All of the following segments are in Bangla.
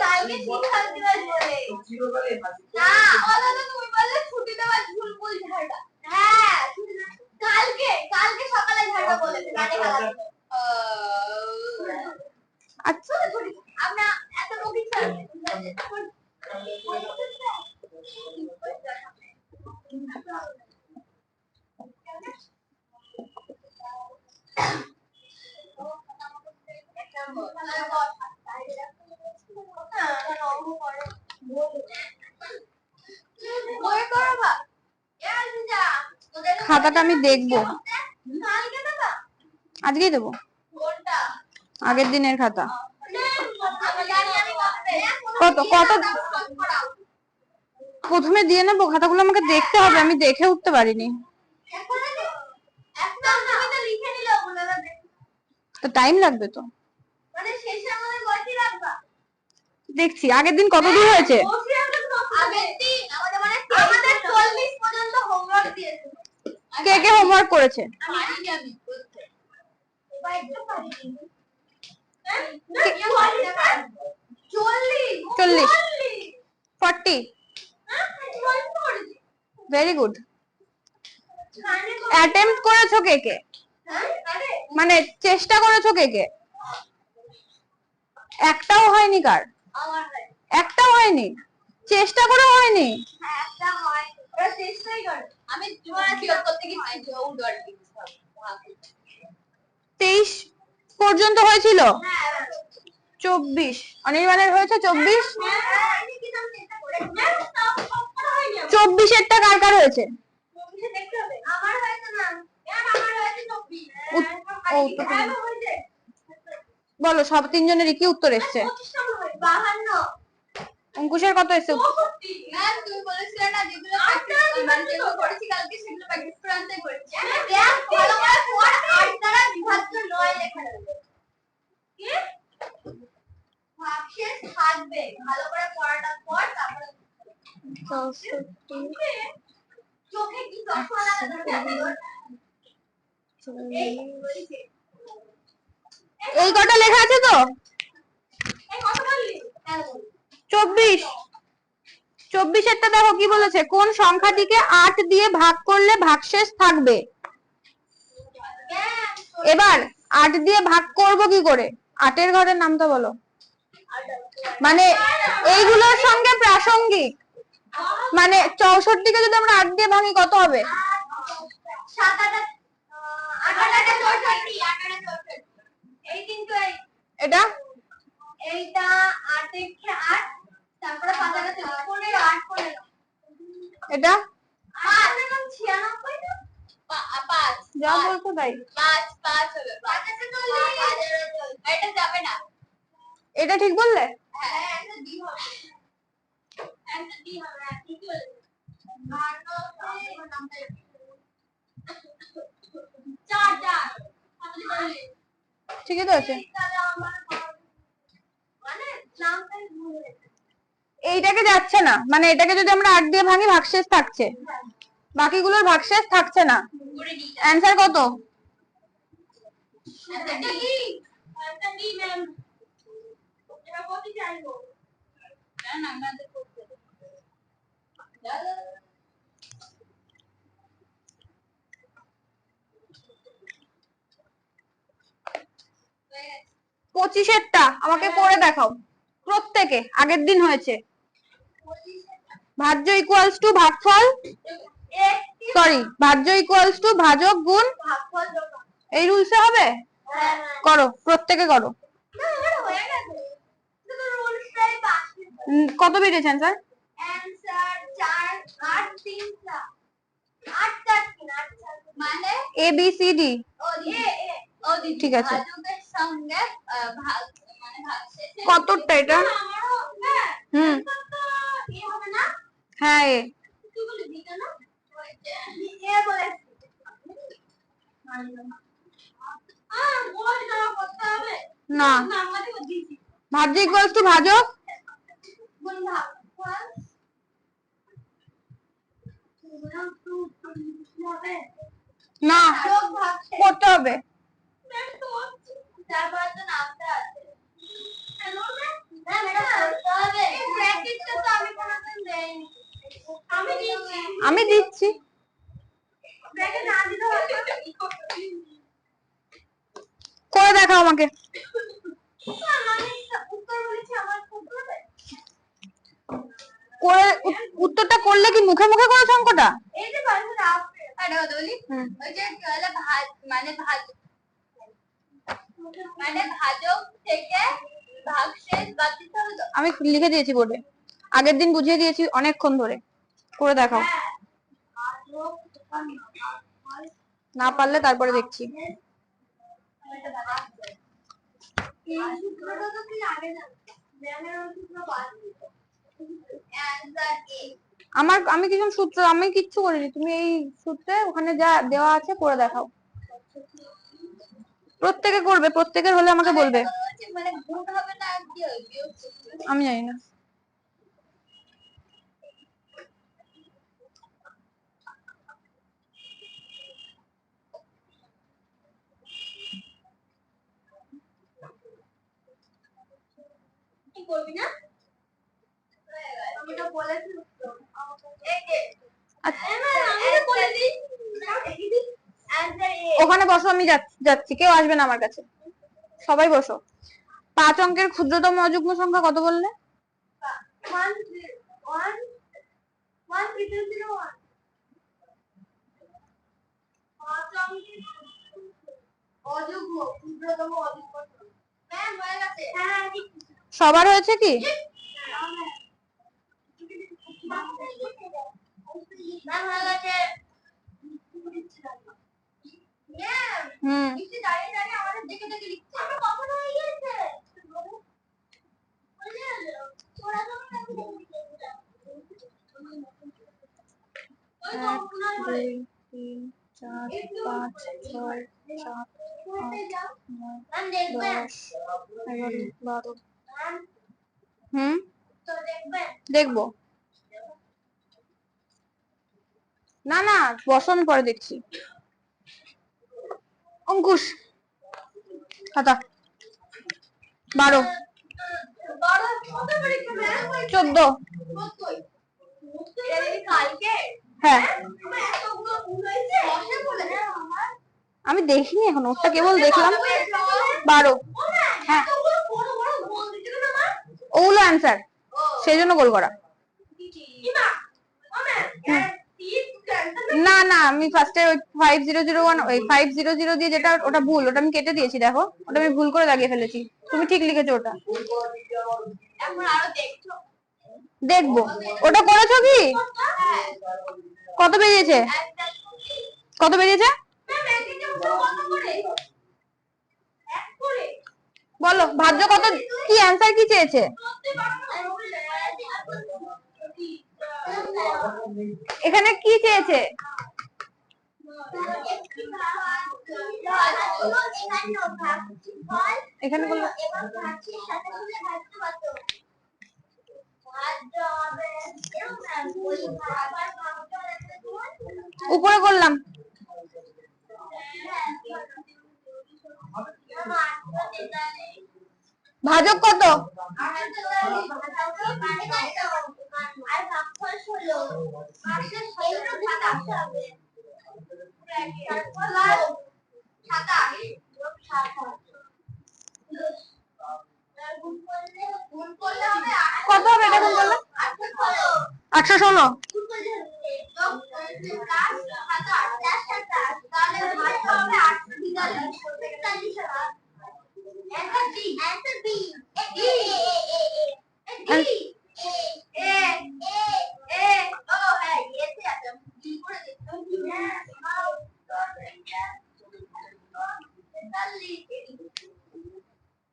কালকে শিক্ষক দিবস বলে না ওটা তুমি বললে ছুটি দেওয়ার ভুল ভুল ঝাড়া। হ্যাঁ কালকে কালকে সকালে ঝাড়া বলেছে গানে খেলা। আচ্ছা আমরা এত মুখি ছাড়বে খাতাটা আমি দেখবো, আজকেই দেবো, আগের দিনের খাতা। কত কত প্রথমে দিয়ে নেবো খাতাগুলো, আমাকে দেখতে হবে, আমি দেখে উঠতে পারিনি তো, টাইম লাগবে তো। দেখছি আগের দিন কত দূর হয়েছে। কে কে হোমওয়ার্ক করেছে? 40 ভেরি গুড। অ্যাটেম্প্ট করেছো কে কে, মানে চেষ্টা করেছো কে কে? একটাও হয়নি কার? একটাও হয়নি, চেষ্টা করে হয়নি। 23 পর্যন্ত হয়েছিল, 24 অনির্বাণের হয়েছে 24। 24-এরটা কার কার হয়েছে? বলো, সব তিনজনেরই কি উত্তর এসছে? অঙ্কুশের কত এসছে? এই কটা লেখা আছে তো? 24। 24-এরটা দেখো কি বলেছে, কোন সংখ্যাটিকে 8 দিয়ে ভাগ করলে ভাগশেষ থাকবে। এবার 8 দিয়ে ভাগ করব কি করে? 8-এর ঘরের নামটা বলো, মানে এইগুলোর সঙ্গে প্রাসঙ্গিক। মানে 64-কে যদি আমরা 8 দিয়ে ভাঙি কত হবে? এটা এইটা 8 থেকে 8, তারপরে 5 থেকে 15, 8 15, এটা 96 না 5 যা বলছো তাই। 5 5 হবে, 5 থেকে 40 এটা যাবে না। এটা ঠিক বললে? হ্যাঁ এটা ডি হবে, এটা ডি হবে, ঠিক বলেছো। আর নামটা 4 4 আমি বলি ঠিকই তো আছে, মানে নামটাই ভুল হয়েছে। এইটাকে যাচ্ছে না, মানে এটাকে যদি আমরা 8 দিয়ে ভাঙি ভাগশেষ থাকছে, বাকিগুলোর ভাগশেষ থাকছে না। অ্যানসার কত? এটা ডি ম্যাম, এটা কত চাইবো না আমাদের করতে 25-এরটা আমাকে করে দেখাও প্রত্যেকে, আগের দিন হয়েছে। ভাজ্য ইকুয়ালস টু ভাগফল, সরি ভাজ্য ইকুয়ালস টু ভাজক গুণ ভাগফল, এই রুলসে হবে। করো, প্রত্যেকে করো। কত বেরিয়েছে অ্যানসার? অ্যানসার 4 8 3 8 4 3 8 4 মানে এ বি সি ডি। ও দি ঠিক আছে, ভাজকের সঙ্গে ভাগ মানে ভাগশেষে কতটা এটা? হুম এ হবে না। হ্যাঁ এ তুই বলি দি কেন? এ বলে মোট না করতে হবে না, নাম্বারই দিয়েছি। ভাজ্য ইকুয়ালস টু ভাজক গুণ ভাগফল না করতে হবে। ম্যাম এটা করতে হবে। এই ব্র্যাকেটটা তো আমি কোনোদিন দেইনি। আমি দিচ্ছি। ব্র্যাকেট না দিলে হবে না। করে দেখাও আমাকে। আমি উত্তর বলেছি আমার উত্তর হবে। করে উত্তরটা করলে কি মুখে মুখে করেছো অঙ্কটা? এই যে বারবার আপনি আরে কথা বলি ওই যে তাহলে মানে ভাজক থেকে ভাগশেষ বাদ দিতে হবে তো? আমি লিখে দিয়েছি বোর্ডে, আগের দিন বুঝিয়ে দিয়েছি অনেকক্ষণ ধরে। করে দেখাও। না পারলে তারপরে দেখছি। আমি কিছু সূত্র আমি কিচ্ছু করিনি, তুমি এই সূত্রে ওখানে যা দেওয়া আছে করে দেখাও। প্রত্যেকে করবে, প্রত্যেকের হলে আমাকে বলবে। মানে গুণ হবে না কি হবে? আমি জানি না। কি করবি না? আমি তো বলেছি এই যে আমি তো বলে দিই ওখানে বসো, আমি যাচ্ছি, কেউ আসবে না আমার কাছে, সবাই বসো। 5 অঙ্কের ক্ষুদ্রতম অযুগ্ম সংখ্যা কত বললে? 1 সবার হয়েছে কি? হুম। এক, দুই, তিন, 4, 5, 6, 7, 8, 9, 10, 11, 12। দেখবো না না, বসো, আমি পরে দেখছি। অঙ্কুশ খাতা 12, 14। হ্যাঁ আমি দেখিনি এখন, ওটা কেবল দেখলাম। 12। হ্যাঁ ওগুলো অ্যান্সার, সেই জন্য গোল করা। না না, আমি ফার্স্টে ওই 5001 ওই 500 দিয়ে যেটা, ওটা ভুল, ওটা আমি কেটে দিয়েছি, দেখো ওটা আমি ভুল করে লাগিয়ে ফেলেছি, তুমি ঠিক লিখেছো ওটা। দেখবো ওটা করেছো কি? কত বেরিয়েছে? কত বেরিয়েছে বলো, ভাজ্য কত, কি অ্যান্সার কি চেয়েছে? এখানে কি চেয়েছে? এখানে বললো উপরে করলাম। ভাজক কত? কত হবে এটা কোন বললো? 816।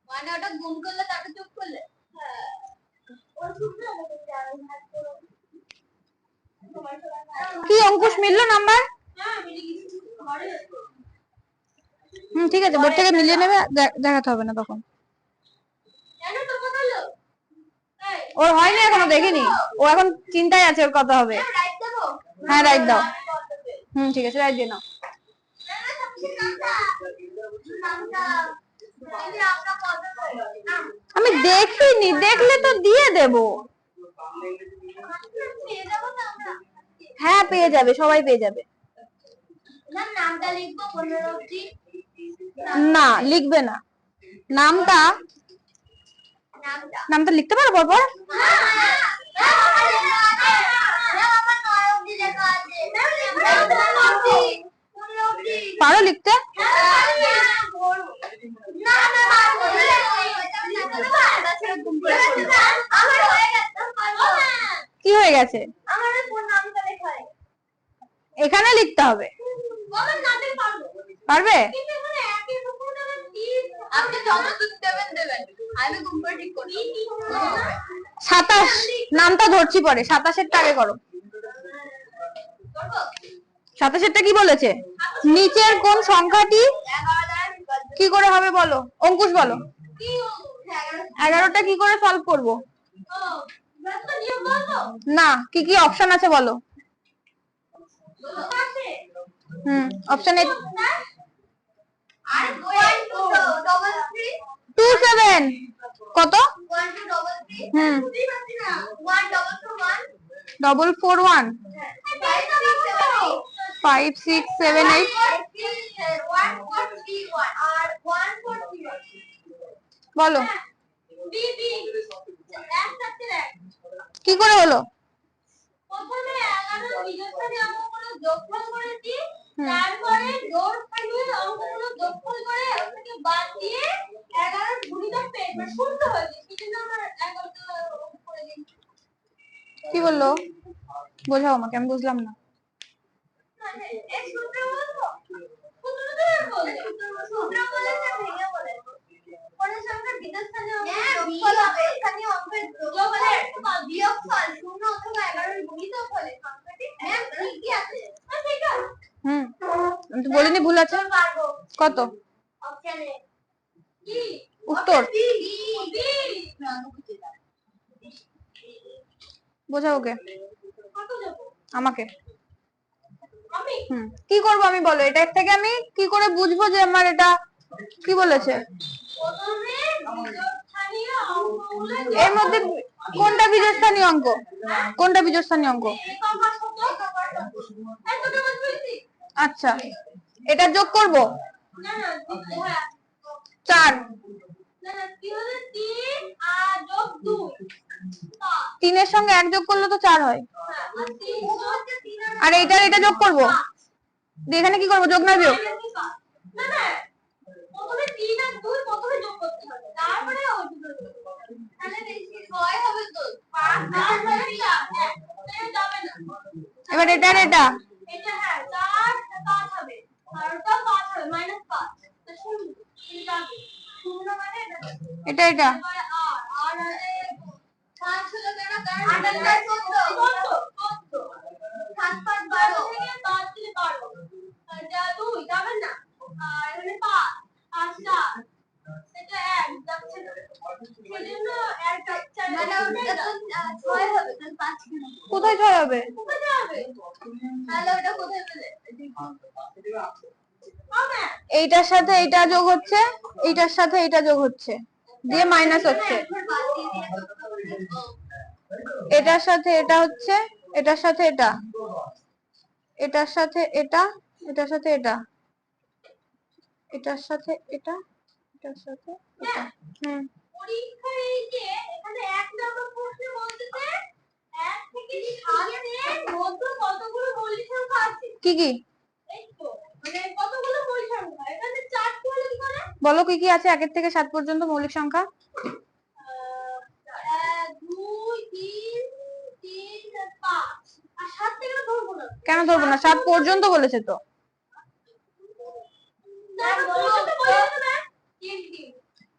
মানে ওটা গুণ করলে তাকে যোগ করলে কি অঙ্কুশ মিললো নাম্বার? ঠিক আছে, বোর্ড থেকে মিলিয়ে নেবে, দেখাতে হবে না তখন। ওর হয়নি এখনো, দেখিনি, ও এখন চিন্তায় আছে ওর কত হবে। হ্যাঁ রাইট দাও। ঠিক আছে, রাইট দিয়ে নাও। আমি দেখিনি, দেখলে তো দিয়ে দেব। পেয়ে যাবো না আমরা? হ্যাঁ পেয়ে যাবে, সবাই পেয়ে যাবে। নামটা লিখবো 15 অবধি? না লিখবে না, নামটা নামটা লিখতে পারো পরপর? পারো লিখতে? কি হয়ে গেছে? এখানে লিখতে হবে। পারবে? আপনি যতটুক দেবেন দেবেন, আমি গুম্বা ঠিক করি। 27 নামটা ধরছি পরে, 27 আগে করো। 27 কি বলেছে? নিচের কোন সংখ্যাটি কি করে হবে বলো, অঙ্কুশ বলো। 11টা কি করে সলভ করব? না, কি কি অপশন আছে বলো। অপশন এ 27 কত? 441 5 6 7 8 বলো কি করে হলো? প্রথমে 11 বিজোড়স্থানীয় অঙ্কগুলো যোগফল করেছি, তারপরে জোড়স্থানীয় অঙ্কগুলো যোগফল করে ওর থেকে বাদ দিয়ে 11 গুণিতক পেয়ে শূন্য হয়েছে। সেজন্য আমরা 11টা করে দিয়েছি। কি বললো বোঝাও আমাকে, আমি বুঝলাম না। এই সূত্র বলবো? সূত্র তো বলবো। সূত্র বলে না ভেঙে বলে। কোন সংখ্যা বিজোড়স্থানীয় অঙ্ক যোগফল হবে, স্থানীয় অঙ্কের যোগফলের বিয়োগফল 0 অথবা 11 এর গুণিতক হলে সংখ্যাটি ঠিকই আছে। ঠিক আছে? আমি তো বলিনি ভুল আছে। কত? অপশনে কি উত্তর বি। বোঝাও ওকে, কত যাব? আমাকে। আমি কি করব আমি বলো, এটা থেকে আমি কি করে বুঝবো যে আমার এটা কি বলেছে? প্রথমে বিজোড়স্থানীয় অঙ্কগুলো এর মধ্যে কোনটা বিজোড়স্থানীয় অঙ্ক? কোনটা বিজোড়স্থানীয় অঙ্ক? আচ্ছা, এটা যোগ করব। না না হ্যাঁ 4 না না কি হলো 3 আর যোগ 2 3 এর সঙ্গে 1 যোগ করলে তো 4 হয়। আর 3 যোগ 3 আর এটা যোগ করব, দিয়ে এখানে কি করব, যোগ না বিয়োগ? না না প্রথমে 3 আর 2 প্রথমে যোগ করতে হবে, তারপরে ওইগুলো যোগ করতে হবে। তাহলে বেশি 6 হবে তো 5 আর 4 এটা যাবে না। এবার এটা আর এটা এটা হ্যাঁ 4 5 হবে আর ওটা 5 হবে -5 তো শূন্য এটা যাবে। শূন্য মানে এটা এটা এবারে আর আছে 5 হলো কেন? কারণ 8 আর 14 7 5 12 থেকে 5 দিলে 12 আর যা 2 যাবে না। আর এখানে 5 আর 4 এটা 1 যাচ্ছে না, সেজন্য 1 যাচ্ছে মানে ওটা 6 হবে কারণ 5 কেন? কোথায় 6 হবে? কোথায় যাবে? তাহলে ওটা কোথায় পেলে? হবে এইটার সাথে এটা যোগ হচ্ছে, এইটার সাথে এটা যোগ হচ্ছে, দিয়ে মাইনাস হচ্ছে। এটার সাথে এটা হচ্ছে, এটার সাথে এটা, এটার সাথে এটা, এটার সাথে এটা, এটার সাথে এটা, এটার সাথে এটা। পরীক্ষায় এই যে এখানে 1 নম্বর প্রশ্নে বলতেছে 1 থেকে 7 এর মধ্যে কতগুলো মৌলিক সংখ্যা আছে? কি কি এই তো মানে কতগুলো মৌলিক সংখ্যা এখানে 4টি হলো কি করে? বলো কি কি আছে 1 থেকে 7 পর্যন্ত মৌলিক সংখ্যা? 1 2 3 3 5 আর 7 থেকে ধরবো না। কেন ধরবো না, 7 পর্যন্ত বলেছে তো।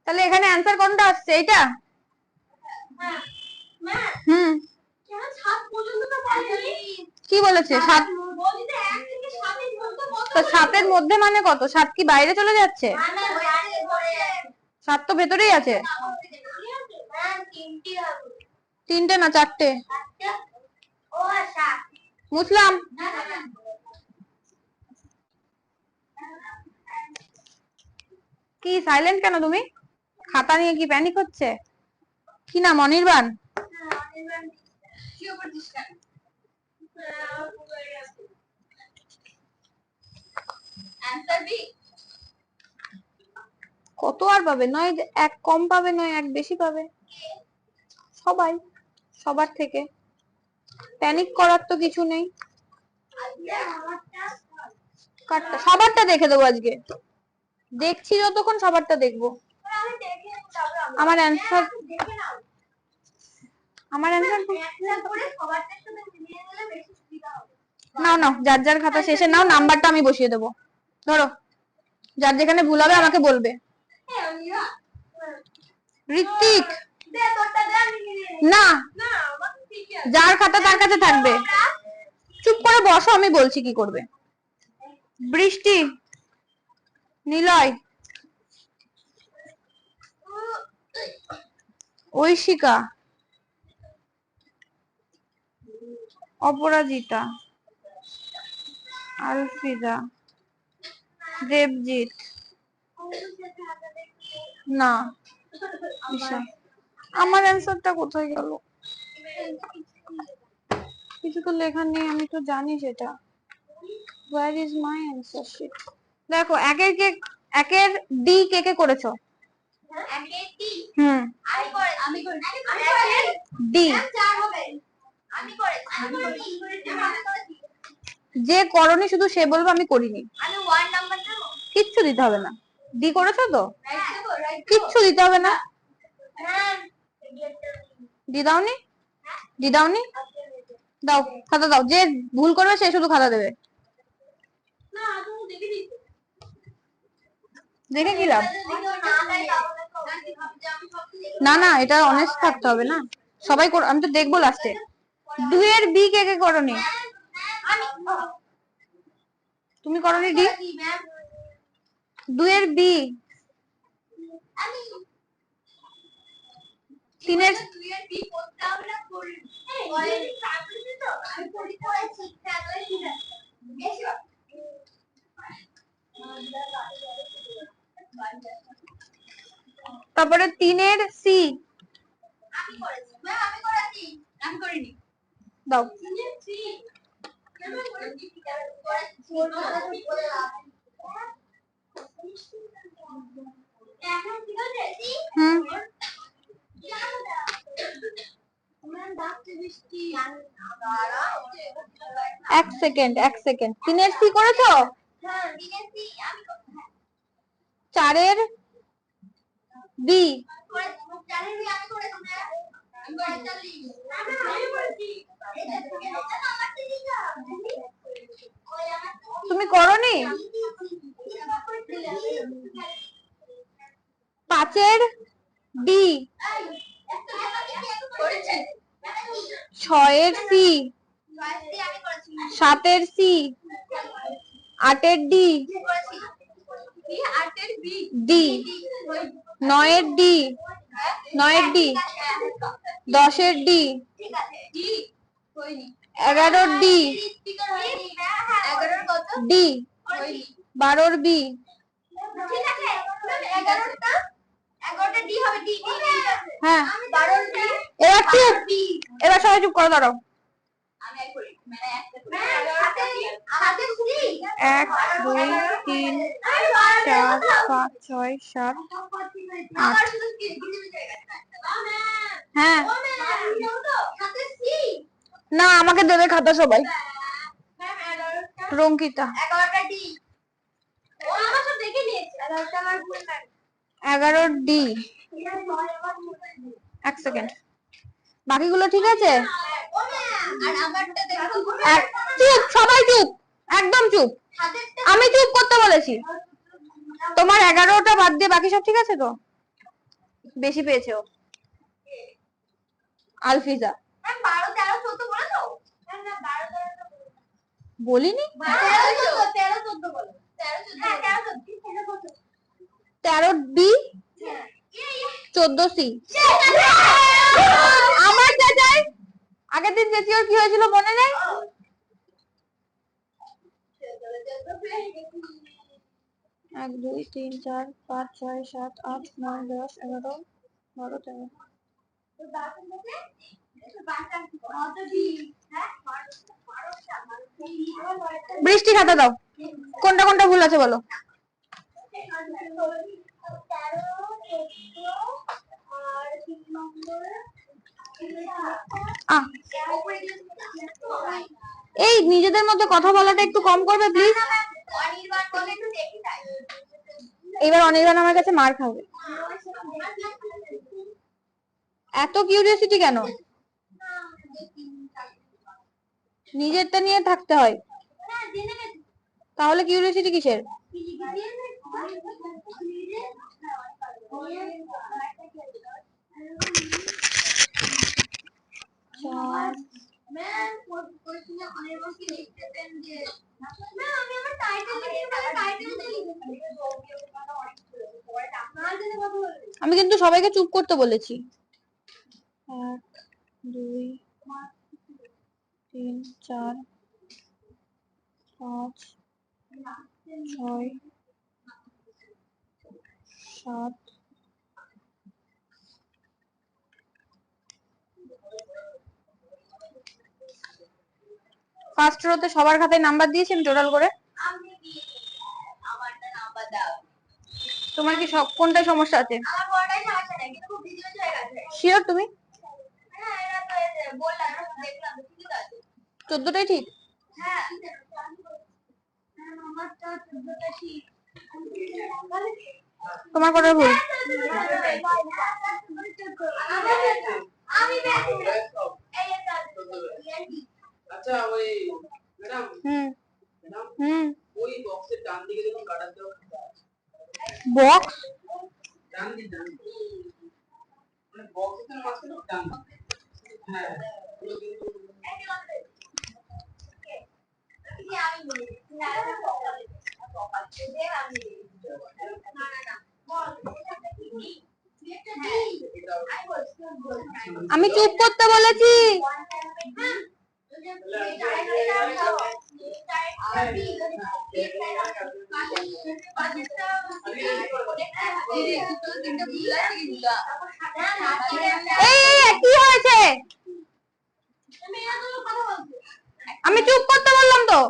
তাহলে এখানে অ্যানসার কোনটা আসছে, এইটা? কি বলেছে 7? তো 7 এর মধ্যে মানে কত? 7 কি বাইরে চলে যাচ্ছে? 7 তো ভেতরেই আছে। 3টে না 4টে? মুছলাম। কি সাইলেন্ট কেন তুমি? খাতা নিয়ে কি প্যানিক হচ্ছে? কি নাম? অনির্বাণ? কত আর পাবে? নয় এক কম পাবে, নয় এক বেশি পাবে। সবাই, সবার থেকে প্যানিক করার তো কিছু নেই। সবারটা দেখে দেবো আজকে, দেখছি যতক্ষণ সবারটা দেখবো। আমার অ্যান্সার নাও নাও, যার যার খাতা শেষে নাও, নাম্বারটা আমি বসিয়ে দেবো। ধরো, যার যেখানে ভুল হবে আমাকে বলবে। ঋত্বিক, না, যার খাতা তার কাছে থাকবে। চুপ করে বসো, আমি বলছি কি করবে। বৃষ্টি, নিলয়, ঐশিকা, অপরাজিতা, আলফিদা, দেবজিৎ, না, ঈশা। আমার অ্যান্সারটা কোথায় গেল? কিছু তো লেখা নেই, আমি তো জানি সেটা। Where is my answer sheet? দেখো, একের ডি কে কে করেছো? হুম, ডি যে করনি শুধু সে বলবো আমি করিনি। কিচ্ছু দিতে হবে না। ডি করেছো তো? কিচ্ছু দিতে হবে না। ডি দাওনি? ডি দাওনি? দাও, খাতা দাও। যে ভুল করবে সে শুধু খাতা দেবে। দেখে কি লাভ? না না, এটা অনেস্ট থাকতে হবে না। সবাই আমি তো দেখবো লাস্টে। 2 এর বি কে কে করনি? তুমি করনি ডি? 2 এর বি, 3 এর তারপরে 3 এর সি দাও। হুম, এক সেকেন্ড, 3 এর সি করেছো? 4 এর বি, তুমি করনি? 5 এর ডি, 6 এর সি, 7 এর সি, 8 এর ডি, 9 এর ডি, 10 এর ডি, 11 এর ডি, 12 এর বি। হ্যাঁ, এবার চুপ, এবার সবাই চুপ করো, দাঁড়াও। 1 2 3 4 5 6 7 8। হ্যাঁ, না, আমাকে দেবে খাতা সবাই। রঙ্কিতা, 11 ডি। 1 সেকেন্ড, বাকিগুলো ঠিক আছে? চুপ, সবাই চুপ, একদম চুপ। আমি চুপ করতে বলেছি। তোমার 11টা বাদ দিয়ে বাকি সব ঠিক আছে তো? বেশি পেয়েছে ও, আলফিজা। বলিনি? 13 বি, 14 সি। আমার চেঁচাই, আগের দিন চেঁচিয়ে কি হয়েছিল মনে নেই? 1 2 3 4 5 6 7 8 9 10 11 12 13। বৃষ্টি খাতা দাও, কোনটা কোনটা ভুল আছে বলো। এই নিজেদের মধ্যে কথা বলাটা একটু কম করবে প্লিজ। এবার অনির্বাণ আমার কাছে মার খাবে। এত কিউরিওসিটি কেন? নিজেরটা নিয়ে থাকতে হয়, তাহলে কিউরিওসিটি কিসের? আমি কিন্তু সবাইকে চুপ করতে বলেছি। 1 2 3 4 5 6 7। ফার্স্ট রোতে সবার খাতায় নাম্বার দিয়েছি আমি টোটাল করে। তোমার কি সব কোনটায় সমস্যা আছে? শিওর তুমি? 14টাই ঠিক? তোমার কটা ভুল? আচ্ছা ওই ম্যাডাম ম্যাডাম ওই বক্সের ডান দিকে যখন কাটার দেওয়া বক্স ডান দিকে মানে বক্সের মাঝখানে ডান দিকে। হ্যাঁ ওগুলো কিন্তু আমি চুপ করতে বলেছি। এই কি হয়েছে? আমি চুপ করতে বললাম তো।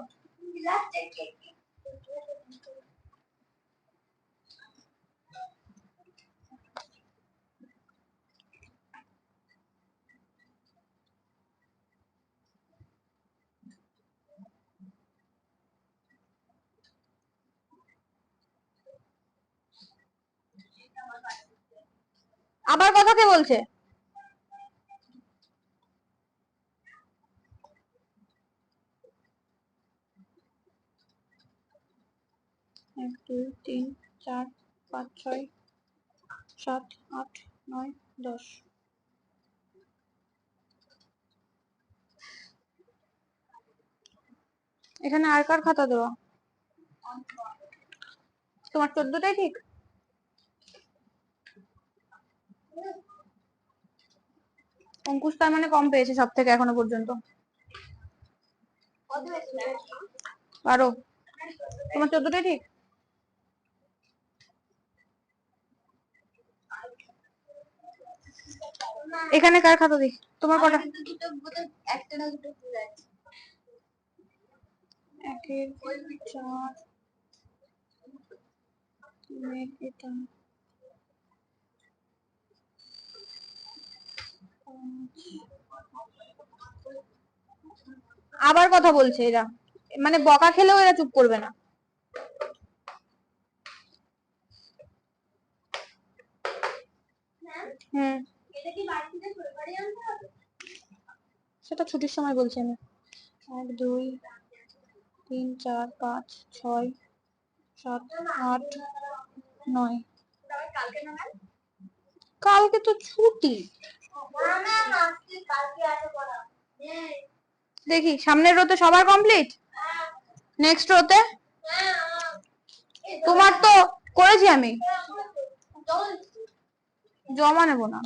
আবার কথা কে বলছে? এক দুই তিন চার পাঁচ ছয় সাত আট নয় 10। এখানে আর কার খাতা দেওয়া? তোমার 14টাই ঠিক? অঙ্কুশ তার মানে কম পেয়েছে সব থেকে এখনো পর্যন্ত। 12। তোমার 14টাই ঠিক? এখানে কার খাতা দিই? তোমার কটা? একটা না দুটো ভুল আছে। 1 4 এটা আবার কথা বলছে এরা, মানে বকা খেলেও এরা চুপ করবে না। সেটা ছুটির সময় বলছি আমি। 1 2 3 4 5 6 7 8 9। কালকে তো ছুটি। দেখি সামনের রোতে সবার কমপ্লিট, নেক্সট রোতে তোমার তো করেছি আমি, জমা নেব না।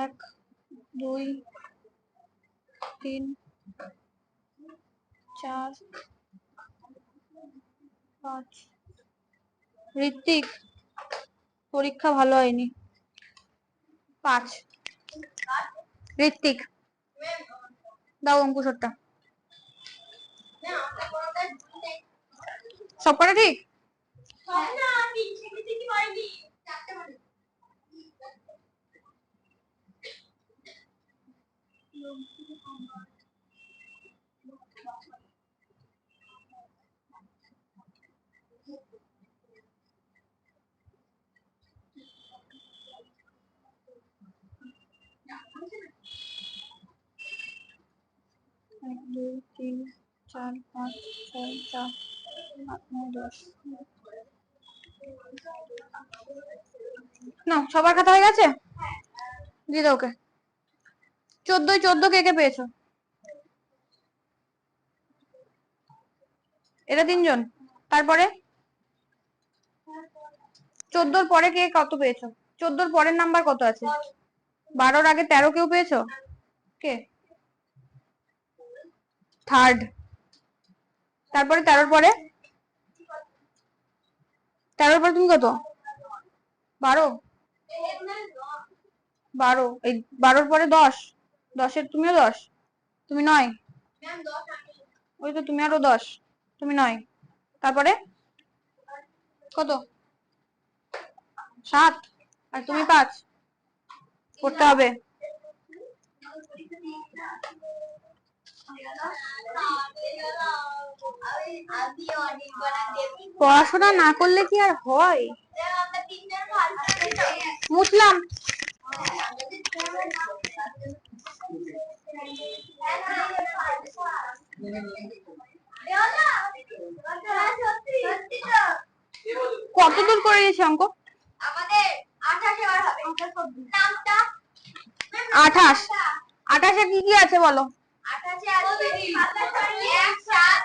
এক, দুই, তিন, চার, পাঁচ। ঋত্বিক, পরীক্ষা ভালো হয়নি। 5। ঋত্বিক, দাও অঙ্কুশটা। সব কটা ঠিক? এক, দুই, তিন, চার, পাঁচ, ছয়, সাত, আট, 9, 10। না, সবার খাতা হয়ে গেছে? দিয়ে দাও ওকে। 14 কে কে পেয়েছো? এটা 3 জন। তারপরে 14 পরে কে কত পেয়েছো? 14 পরের নাম্বার কত আছে? 12 আগে 13 কেউ পেয়েছো? কে? থার্ড। তারপরে 13 পরে? 13 পরে তুমি কত? 12। 12, এই 12 পরে 10। 10 তুমিও 10, তুমি 9। ওই তো তুমি আরো 10, তুমি 9। তারপরে কত? 7, আর তুমি 5 করতে হবে। পড়াশোনা না করলে কি আর হয়? মুছলাম। কত দূর করে গেছি অঙ্ক? আমাদের 28 এবার হবে। নামটা 28। 28 কি কি আছে বলো? 28 আছে 1 7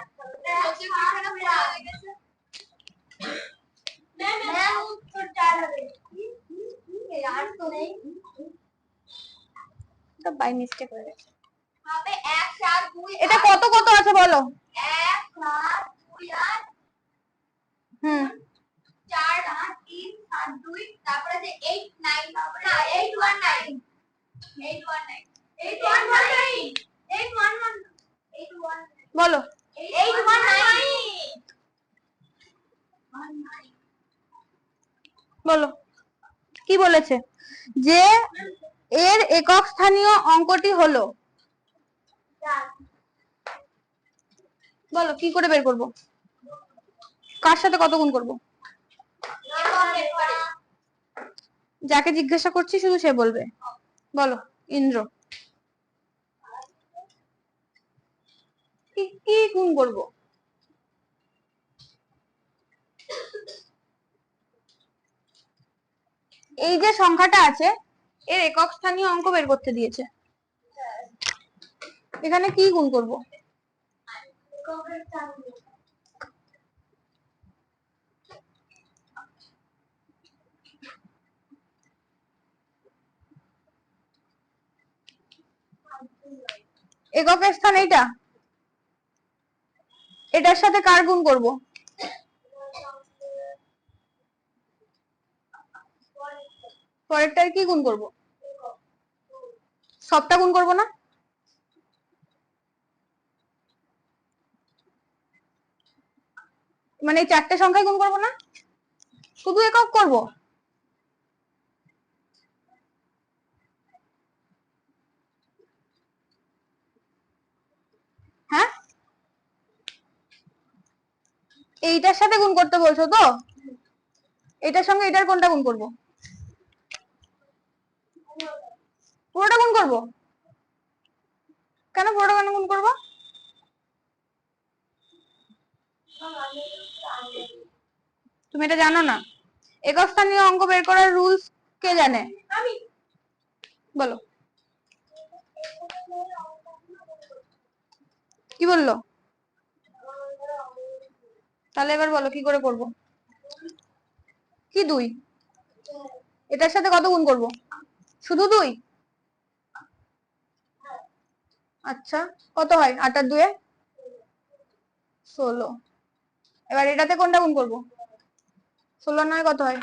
ম্যাম উত্তর 4 হবে। আর তো নেই, এটা বাই মিস্টেক হয়ে গেছে। হবে 1 7 2। এটা কত কত আছে বলো? 1 7 2 8 4 8 3 7 2। তারপরে যে 8 9 না 8 1 9 8 1 9 8 1 9 8 1 1 8 1 বলো। 8 1 9 বলো কি বলেছে? যে এর একক স্থানীয় অঙ্কটি হলো। বলো কি করে বের করব? কার সাথে কত গুণ করব? যাকে জিজ্ঞাসা করছি শুধু সে বলবে। বলো ইন্দ্র। কি গুণ করব? এই যে সংখ্যাটা আছে এর একক স্থানীয় অঙ্ক বের করতে দিয়েছে, এখানে কি গুণ করব? এককের স্থান এইটা, এটার সাথে কার গুণ করব? পরেরটার কি গুণ করব? সবটা গুণ করব না? মানে এই 4টে সংখ্যায় গুণ করব না, শুধু একক করব? হ্যাঁ, এইটার সাথে গুণ করতে বলছো তো? এটার সঙ্গে এটার কোনটা গুণ করব? পুরোটা গুণ করব? কেন পুরোটা কেন গুণ করব? তুমি এটা জানো না? একক স্থানীয় অঙ্ক বের করার রুলস কে জানে? আমি বলো। কি বললো? তাহলে এবার বলো কি করে করব? কি 2? এটার সাথে কত গুণ করব? শুধু 2? আচ্ছা, কত হয় 8 আর 2 এ? 16। এবার এটাতে কোনটা গুণ করব? 16 নয় কত হয়?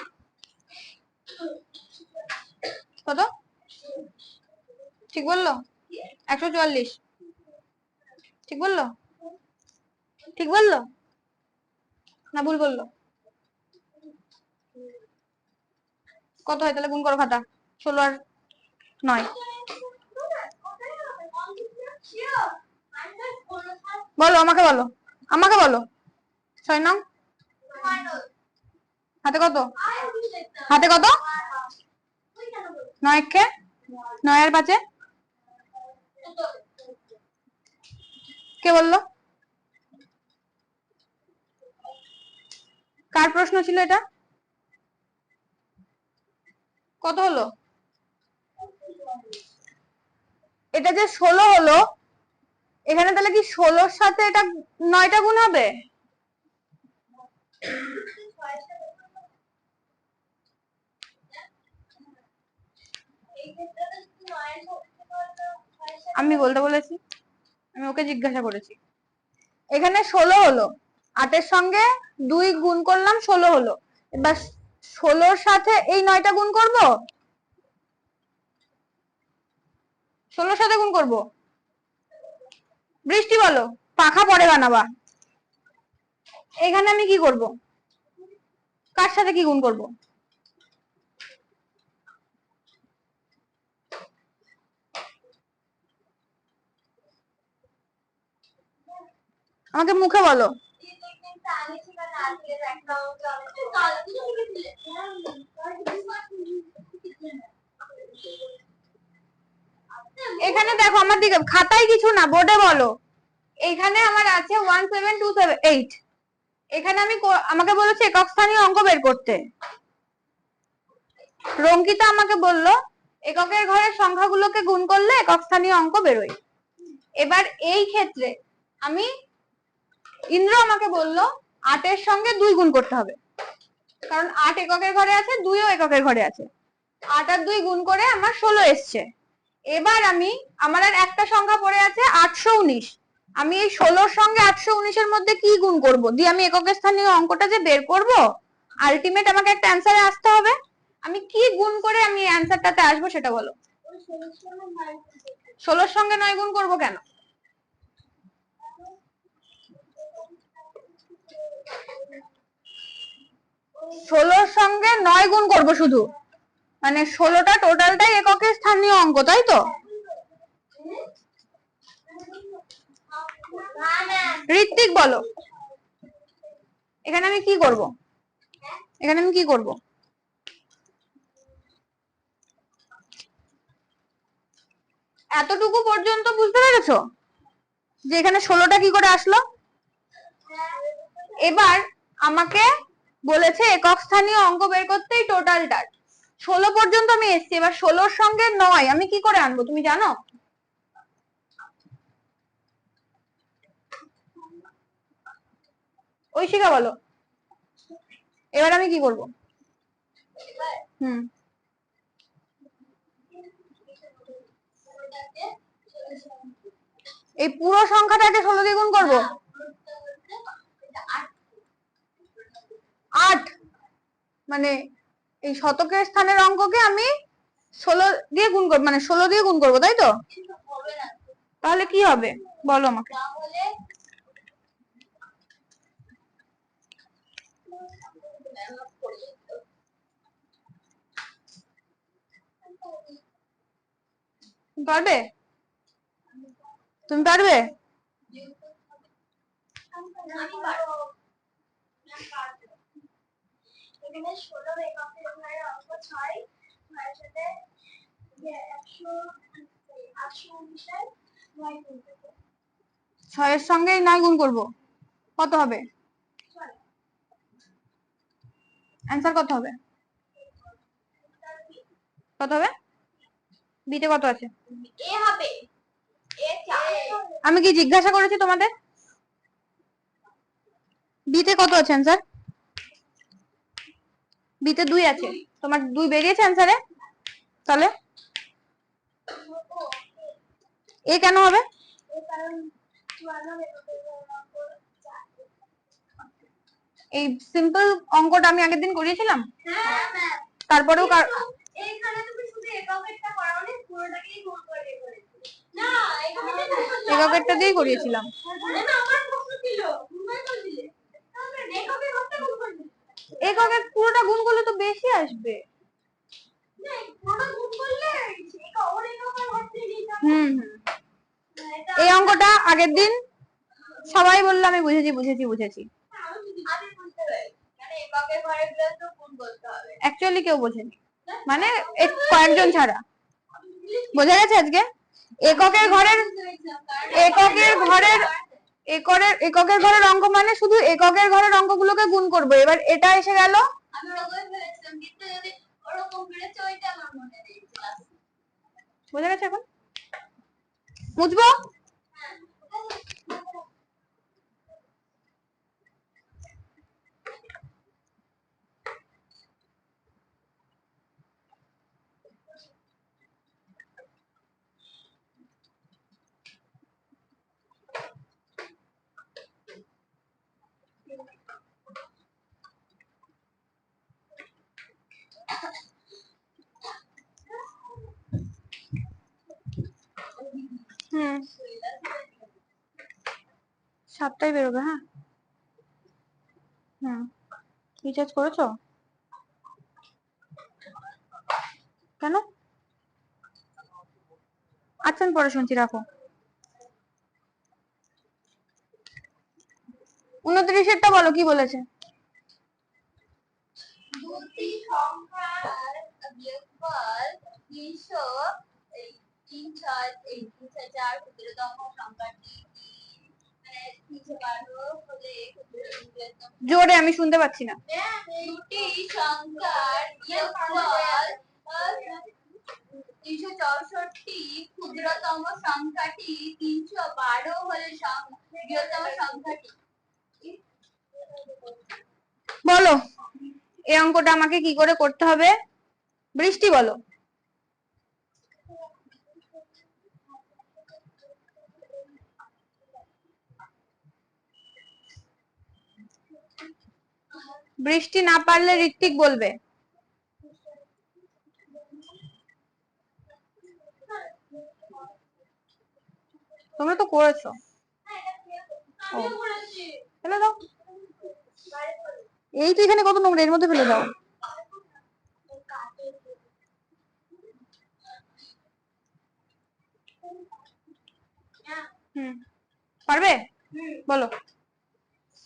কত? ঠিক বললো? 144। ঠিক বললো? ঠিক বললো না ভুল বললো? কত হয় তাহলে গুণ করো খাতা। 16 আর 9 বলো, আমাকে বলো, আমাকে বলো। 6 নাও। হাতে কত? হাতে কত? 9 কে 9 আর 5 কে বললো? কার প্রশ্ন ছিল এটা? কত হলো? এটা যে 16 হলো, এখানে তাহলে কি 16-র সাথে এটা 9টা গুণ হবে? আমি বলতে বলেছি? আমি ওকে জিজ্ঞাসা করেছি। এখানে 16 হলো, 8-এর সঙ্গে 2 গুণ করলাম, 16 হলো। এবার 16-র সাথে এই 9টা গুণ করব, 16-র সাথে গুণ করব। বৃষ্টি বলো, পাখা পরে বানাবা। এখানে আমি কি করব? কার সাথে কি গুণ করব? আমাকে মুখে বলো। এখানে দেখো আমার দিকে, খাতায় কিছু না, বোর্ডে বলো। এখানে আমার আছে 17278। এখানে আমি আমাকে বলেছে একক স্থানীয় অঙ্ক বের করতে। রঙ্কিতা আমাকে বলল এককের ঘরের সংখ্যাগুলোকে গুণ করলে একক স্থানীয় অঙ্ক বেরোয়। এবার এই ক্ষেত্রে আমি, ইন্দ্র আমাকে বলল 8-এর সঙ্গে 2 গুণ করতে হবে, কারণ 8 এককের ঘরে আছে, 2ও এককের ঘরে আছে। 8 আর 2 গুণ করে আমার 16 এসছে। এবার আমি, আমার আর একটা সংখ্যা পড়ে আছে 819। আমি এই 16-র সঙ্গে 819-এর মধ্যে কি গুণ করব, দিয়ে আমি এককের স্থানীয় অঙ্কটা যে বের করব, আলটিমেট আমাকে একটা অ্যান্সারে আসতে হবে। আমি কি গুণ করে আমি অ্যান্সারটাতে আসবো সেটা বলো। 16-র সঙ্গে 9 গুণ করব কেন? ষোলোর সঙ্গে 9 গুণ করব শুধু, মানে 16টা টোটালটাই এককের স্থানীয় অঙ্ক, তাই তো? ঋত্বিক বলো, এখানে আমি কি করব? এখানে আমি কি করব? এতটুকু পর্যন্ত বুঝতে পেরেছো যে এখানে 16টা কি করে আসলো? এবার আমাকে বলেছে একক স্থানীয় অঙ্ক বের করতেই টোটালটা 16 পর্যন্ত আমি এসেছি। এবার 16-র সঙ্গে 9 আমি কি করে আনবো তুমি জানো? ঐশিকা বলো, এবার আমি কি করব? এই পুরো সংখ্যাটাকে 16 দিয়ে গুণ করবো। 8 মানে এই শতকের স্থানের অঙ্ককে আমি 16 দিয়ে গুণ করবো, মানে 16 দিয়ে গুণ করবো, তাই তো? তাহলে কি হবে বলো আমাকে। পারবে? তুমি পারবে? এখানে 16 এককের ঘরে অঙ্ক 6, 6-এর সাথে 819-এর 9 গুণ করব। 6-এর সঙ্গে 9 গুণ করব, কত হবে? অ্যান্সার কত হবে? কত হবে? বিতে কত আছে? এ হবে এ 4। আমি কি জিজ্ঞাসা করেছি তোমাদের? বিতে কত আছে অ্যান্সার? বিতে 2 আছে, তোমার 2 বেরিয়েছে অ্যান্সারে। তাহলে এ কেন হবে? এই সিম্পল অঙ্কটা আমি আগের দিন করিয়েছিলাম। তারপরেও এইখানে তুমি শুধু এককেরটা করাওনি, পুরোটাকেই গুণ করে করেছিলে। না, এককেরটা দিয়েই করিয়েছিলাম। না, আমার প্রশ্ন ছিল গুণই করে দিলে। তাহলে এককের ঘরটা গুণ করে দিলে। এককের পুরোটা গুণ করলে তো বেশি আসবে। না, পুরোটা গুণ করলে ওর এককের ঘর থেকে নিতে হবে। এই অঙ্কটা আগের দিন সবাই বললো আমি বুঝেছি। আমি বুঝতে পেরেছি, মানে এককের ঘরে গেলে তো গুণ করতে হবে। অ্যাকচুয়ালি কেউ বোঝেনি, মানে কয়েকজন ছাড়া। বোঝা গেছে আজকে? এককের ঘরের অঙ্ক মানে শুধু এককের ঘরের অঙ্কগুলোকে গুণ করবো। এবার এটা এসে গেল, আমি ওরকমই ভেবেছিলাম, কিন্তু যদি ওরকম বেড়েছে ওইটা আমার মনে নেই। বোঝা গেছে? এখন বুঝবো। হুম, 7টাই বেরোবে। হ্যাঁ, রিচার্জ করেছো? কেন? আচ্ছা, আমি পরে শুনছি, রাখো। 29-এরটা বলো, কি বলেছে? দুটি সংখ্যার বিয়োগফল 304 ক্ষুদ্রতম সংখ্যাটি কি? মানে 312 হলে ক্ষুদ্রতম। জোরে, আমি শুনতে পাচ্ছি না। দুটি সংখ্যার বিয়োগফল 364, ক্ষুদ্রতম সংখ্যাটি 312 হলে বৃহত্তম সংখ্যাটি। বলো এই অঙ্কটা আমাকে কি করে করতে হবে? বৃষ্টি বলো। বৃষ্টি না পারলে ঋত্বিক বলবে। তোমরা তো করেছো। ফেলে দাও। এই তো এখানে কত নোংরা, এর মধ্যে ফেলে দাও। পারবে? বলো।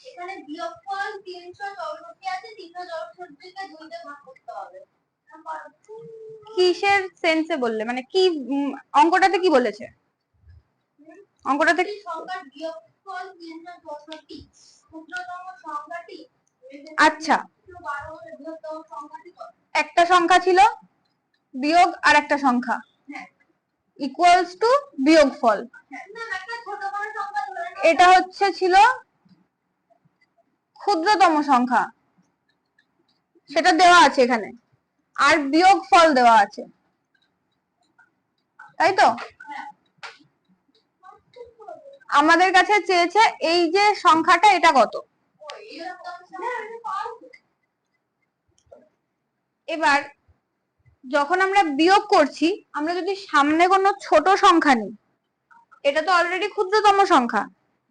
এখানে বিয়োগফল 364 আছে, 364কে 2 দিয়ে ভাগ করতে হবে। কিসের সেন্সে বললে? মানে কি অঙ্কটাতে কি বলেছে? অঙ্কটাতে সংখ্যার বিয়োগফল 364, ক্ষুদ্রতম সংখ্যাটি। আচ্ছা, 12 হলে বৃহত্তম সংখ্যাটি কত? একটা সংখ্যা ছিল বিয়োগ আর একটা সংখ্যা ইকুয়ালস টু বিয়োগফল। না, একটা ছোট বড় সংখ্যা ধরে নাও। এটা ছিল ক্ষুদ্রতম সংখ্যা, সেটা দেওয়া আছে এখানে, আর বিয়োগফল দেওয়া আছে, তাই তো? আমাদের কাছে চেয়েছে এই যে সংখ্যাটা, এটা কত। এবার যখন আমরা বিয়োগ করছি, আমরা যদি সামনে কোনো ছোট সংখ্যা নিই, এটা তো অলরেডি ক্ষুদ্রতম সংখ্যা।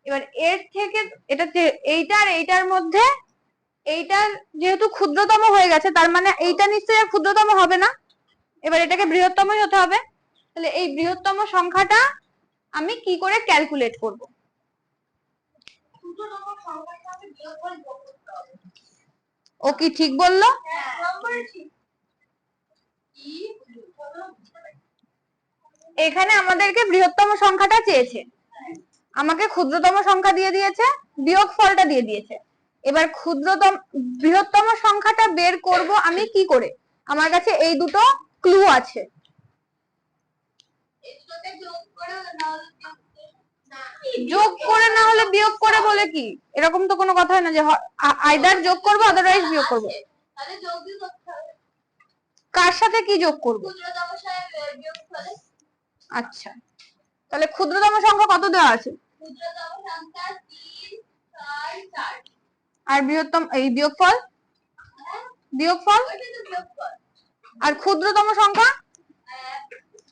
এবার এর থেকে এটা এইটার এইটার মধ্যে এইটার যেহেতু ক্ষুদ্রতম হয়ে গেছে, তার মানে এইটা নিশ্চয়ই আর ক্ষুদ্রতম হবে না। এবার এটাকে বৃহত্তমই হতে হবে। তাহলে এই বৃহত্তম সংখ্যাটা আমি কি করে ক্যালকুলেট করব? ও কি ঠিক বললো? এখানে আমাদেরকে বৃহত্তম সংখ্যাটা চেয়েছে, আমাকে ক্ষুদ্রতম সংখ্যা দিয়ে দিয়েছে, বিয়োগফলটা দিয়ে দিয়েছে। এবার বৃহত্তম সংখ্যাটা বের করব আমি কি করে? আমার কাছে এই দুটো ক্লু আছে। এটাতে যোগ করে না হলে না যোগ করে না হলে বিয়োগ করে বলে কি? এরকম তো কোনো কথা হয় না যে আইদার যোগ করবো আদারওয়াইজ বিয়োগ করবো। তাহলে যোগই করতে হবে। কার সাথে কি যোগ করবো? ক্ষুদ্রতম সংখ্যার বিয়োগফলে। আচ্ছা, তাহলে ক্ষুদ্রতম সংখ্যা কত দেওয়া আছে? ক্ষুদ্রতম সংখ্যা 3, 4, 4। আর বৃহত্তম এই বিয়োগফল? বিয়োগফল? ওইটা তো বিয়োগফল। আর ক্ষুদ্রতম সংখ্যা?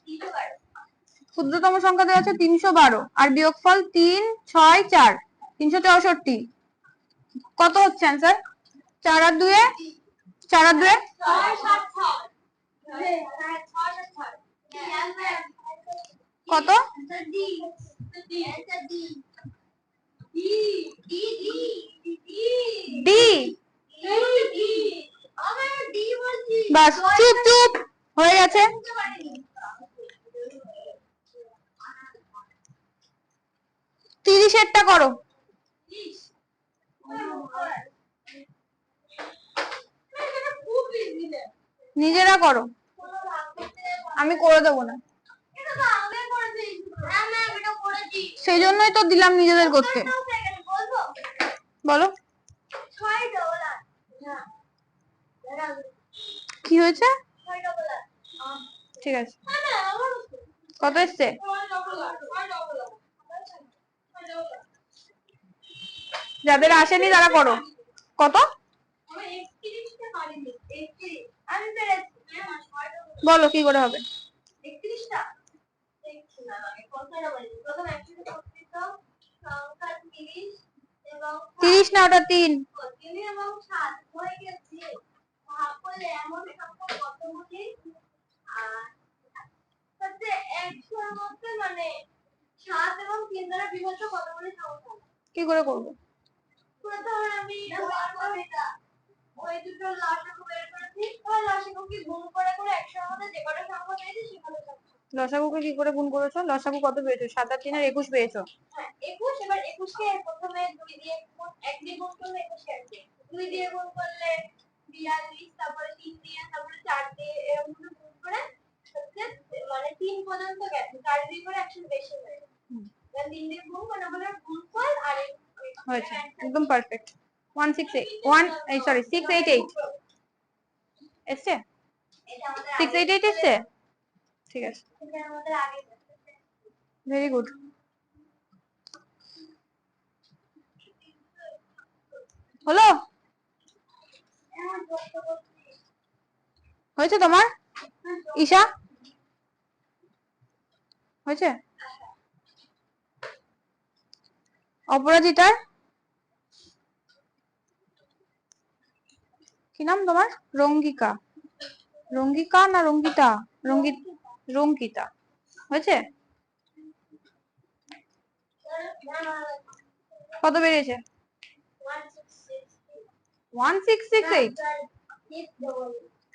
312। ক্ষুদ্রতম সংখ্যা দেওয়া আছে 312 আর বিয়োগফল 3, 6, 4 364। কত হচ্ছে অ্যান্সার? 4 আর 2 এ 4 আর 2 এ 6, 7, 6। কত? ডি। বাস, চুপ চুপ হয়ে গেছে। 30 এরটা করো। নিজেরা করো, আমি করে দেবো না। সেই জন্যই তো দিলাম নিজেদের করতে। বলো কি হয়েছে? ঠিক আছে, কত এসছে? যাদের আসেনি তারা করো। কত? বলো কি করে হবে? 30 না, ওটা 3। কি করে করবো? আমি ওই দুটো লসাগু বের করেছি, ওই লসাগুকে গুণ করে 100 মধ্যে যে কটা সংখ্যা পেয়েছি সেগুলো লসাগুকে কি করে গুণ করেছো? লসাগু কত পেয়েছো? 7 আর 3 আর 21 পেয়েছো। হ্যাঁ 21। এবার 21 কে প্রথমে 2 দিয়ে গুণ, 1 দিয়ে গুণ করলে 21 আসবে, 2 দিয়ে গুণ করলে 42, তারপরে 3 দিয়ে, তারপরে 4 দিয়ে, এরকম করে গুণ করে হচ্ছে মানে 3 পর্যন্ত গেছে। 4 দিয়ে করে 100 বেশি হয়ে গেছে। এবার 3 দিয়ে গুণ করে বলে গুণফল আর হয়েছে একদম পারফেক্ট। 688 এসছে? 688 এসছে? ঠিক আছে, এটা আমাদের আগে ভেরি গুড। হলো? হয়েছে তোমার? ঈশা হয়েছে? অপরাজিতার কি নাম তোমার? রঙ্গিকা। রঙ্গিকা না রঙ্গিতা? রঙ্গিতা হয়েছে? কত বেরিয়েছে? 1668।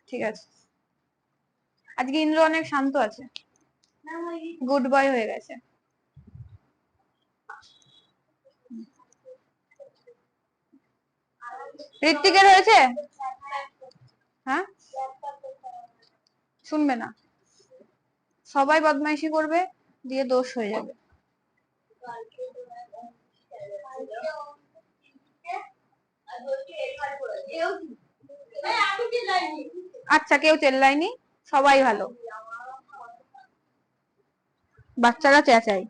ঠিক আছে, আজকে ইন্দ্র অনেক শান্ত আছে, গুড বয় হয়ে গেছে। ঋত্বিকের হয়েছে? হ্যাঁ, শুনবে না, সবাই বদমাইশি করবে, দিয়ে দোষ হয়ে যাবে। আচ্ছা, কেউ চেল্লায়নি, সবাই ভালো, বাচ্চারা চেঁচাই।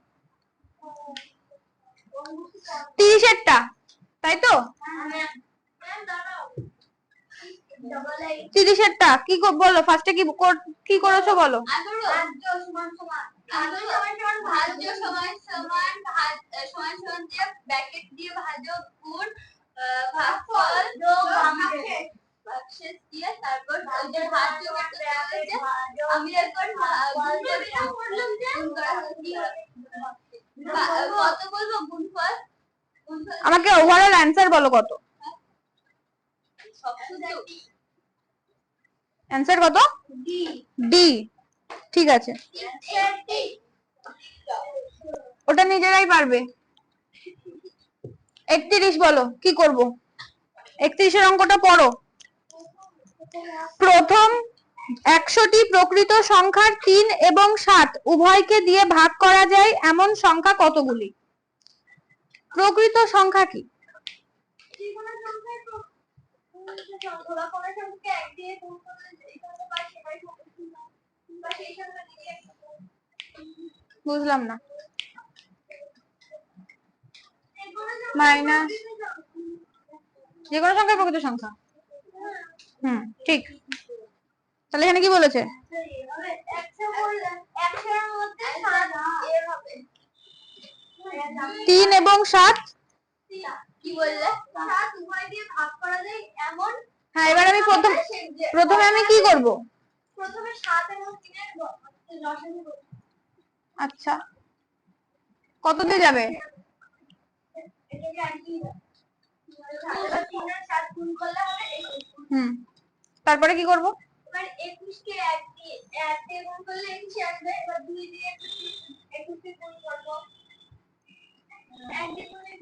30-এরটা তাই তো? 30-এরটা কি বলো ফার্স্টে, কি করেছো বলো? ভাজ্য সমান সমান সমান সমান দিয়ে ব্র্যাকেট দিয়ে ভাজ্য গুণ ভাগফল যোগ ভাগশেষ দিয়ে তারপর ওই যে ভাজ্য করতে হয়েছে, আমি একবার গুণ করলাম যে কত বলবো গুণফল? আমাকে ওভারঅল অ্যানসার বলো কত? অ্যানসার কত? ডি। ঠিক আছে, ওটা নিজেরাই পারবে। 31 বলো কি করব? 31 এর অঙ্কটা পড়ো। প্রথম 100টি প্রকৃত সংখ্যার 3 এবং 7 উভয়কে দিয়ে ভাগ করা যায় এমন সংখ্যা কতগুলি? প্রকৃত সংখ্যা কি? বুঝলাম না। মাইনাস যে কোনো সংখ্যা প্রকৃত সংখ্যা। ঠিক। তাহলে এখানে কি বলেছে? 3 এবং 7 কি বললে? 7 উভয় দিয়ে ভাগ করা যায় এমন। হ্যাঁ, এবার আমি প্রথমে আমি কি করব? প্রথমে 7 এবং 3 এর লসাগু করব। আচ্ছা, কত দিয়ে যাবে? এটাকে আর কি 3 আর 7 গুণ করলে হবে 21। তারপরে কি করব? এবার 21 কে 1 দিয়ে গুণ করলে 21 আসবে। এবার 2 দিয়ে 21 কে গুণ করব। 1 দিয়ে গুণে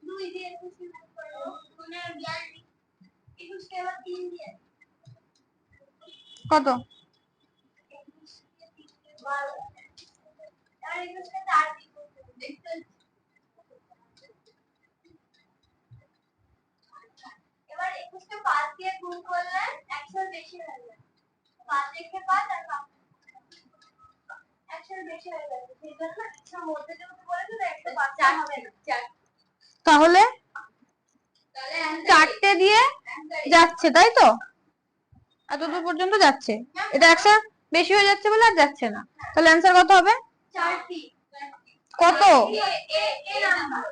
2 দিয়ে 21 কে গুণ করব। গুণে 21 কে আবার 3 দিয়ে কত? 21 কে 3 দিয়ে 12। এবার 21 কে 4 দিয়ে গুণ করব। দেখতে এবার 21 কে 5 দিয়ে গুণ করলে 100 এর বেশি হয়ে যাবে। 5 রেখে 5 আর 100 এর বেশি হয়ে যাবে। সেজন্য এর মধ্যে যেহেতু বলেছে তাই 105 হবে না। তাহলে 4টে দিয়ে যাচ্ছে, তাই তো? এতদূর পর্যন্ত যাচ্ছে। এটা 100 বেশি হয়ে যাচ্ছে বলে আর যাচ্ছে না। তাহলে অ্যান্সার কত হবে? 4টি। কত? এ নাম্বার।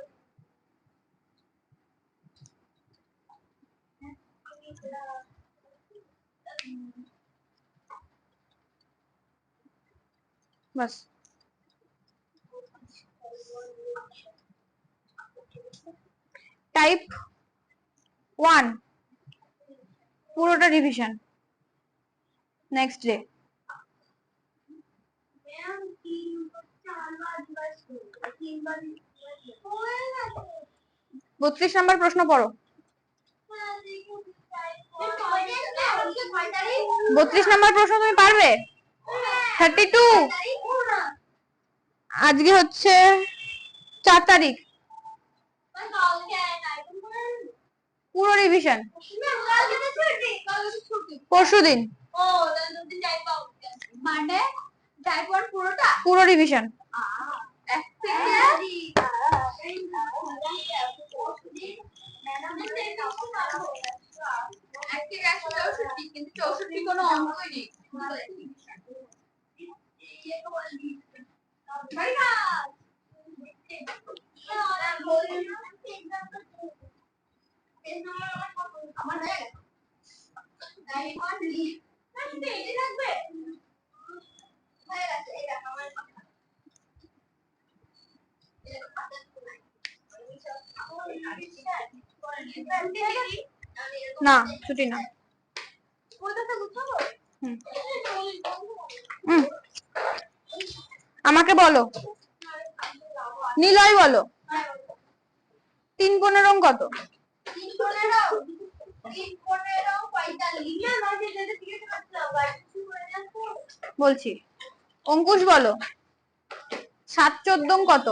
বাস। টাইপ 1 পুরোটা রিভিশন নেক্সট ডে। 32 নম্বর প্রশ্ন পড়ো। 32 নম্বর প্রশ্ন তুমি পারবে? 32। আজকে হচ্ছে 4 তারিখ। পুরো রিভিশন পরশুদিন। মানে টাইপ 1 পুরোটা পুরো রিভিশন। কিন্তু 64 কোনো অঙ্কই নেই। না, ছুটি না। আমাকে বলো, নিলয় বলো, 3 15 কত? 3 15 3 15 45। বলছি। অঙ্কুশ বলো, 7 14 কত?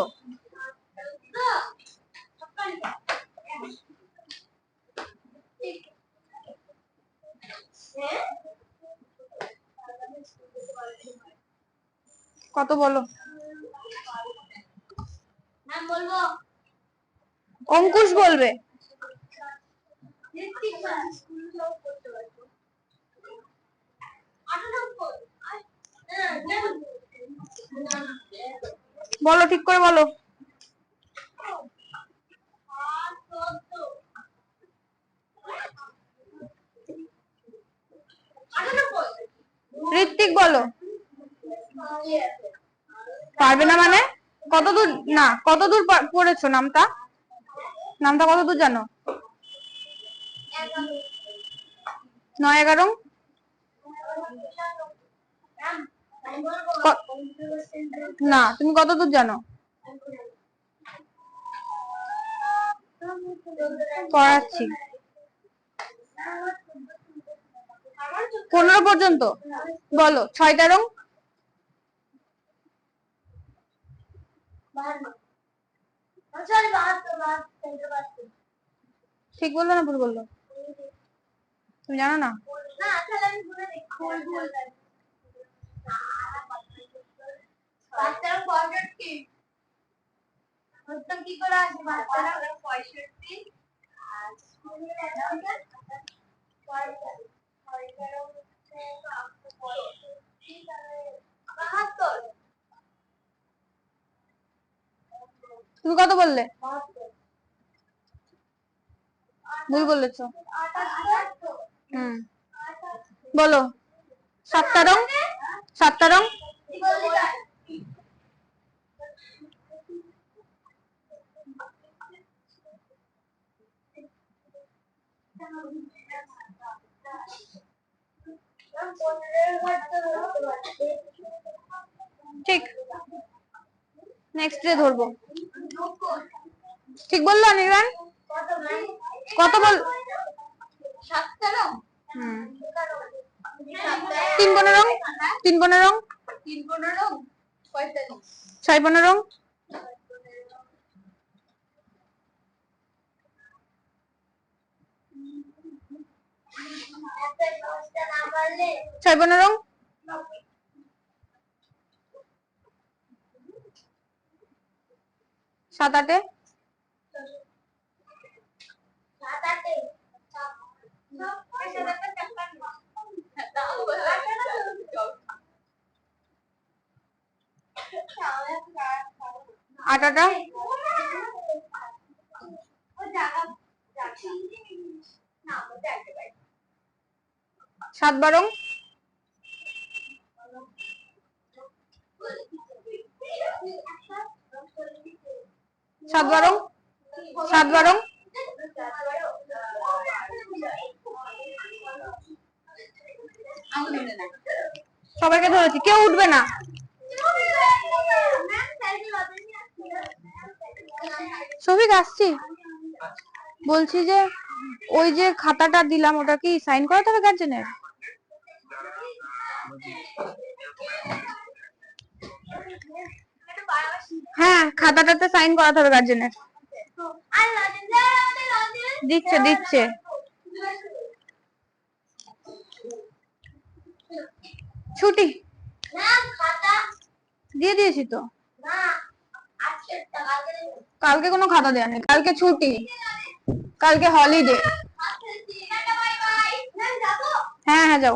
কত বলো? বলবো। অঙ্কুশ বলবে। বলো, ঠিক করে বলো। ঋত্বিক বলো। পারবে না মানে? কত দূর? না, কত দূর পড়েছো? নামটা কত দূর জানো? 9 11। না, তুমি কত দূর জানো? পড়াচ্ছি। 15 পর্যন্ত বলো। 6টা রং। ঠিক বললো না ভুল বললো? তুমি জানো না? কি করে আসবে? 65 তুমি কত বললে? ভুল বলেছ। বলো। 7টা রং। 7টা রং। ঠিক। নেক্সট ডে ধরবো। ঠিক বললো অনির্বাণ? কত বল? 7টা রং। 3 রং। 3 রং। 3 রং 45। 6 রং। 6 রং। 7-8। 8-8। 7-12 রং। 7-12 রং। 7-12 রং। সবাইকে ধরেছি, কেউ উঠবে না। সবিক আসছি। বলছি যে ওই যে খাতাটা দিলাম ওটা কি সাইন করাতে হবে গার্জেনের? হ্যাঁ, খাতাটাতে সাইন করাতে হবে গার্জেনের। দিচ্ছে দিচ্ছে। ছুটি দিয়ে দিয়েছি তো। কালকে কোনো খাতা দেয়া নেই, কালকে ছুটি, কালকে হলিডে। হ্যাঁ হ্যাঁ যাও।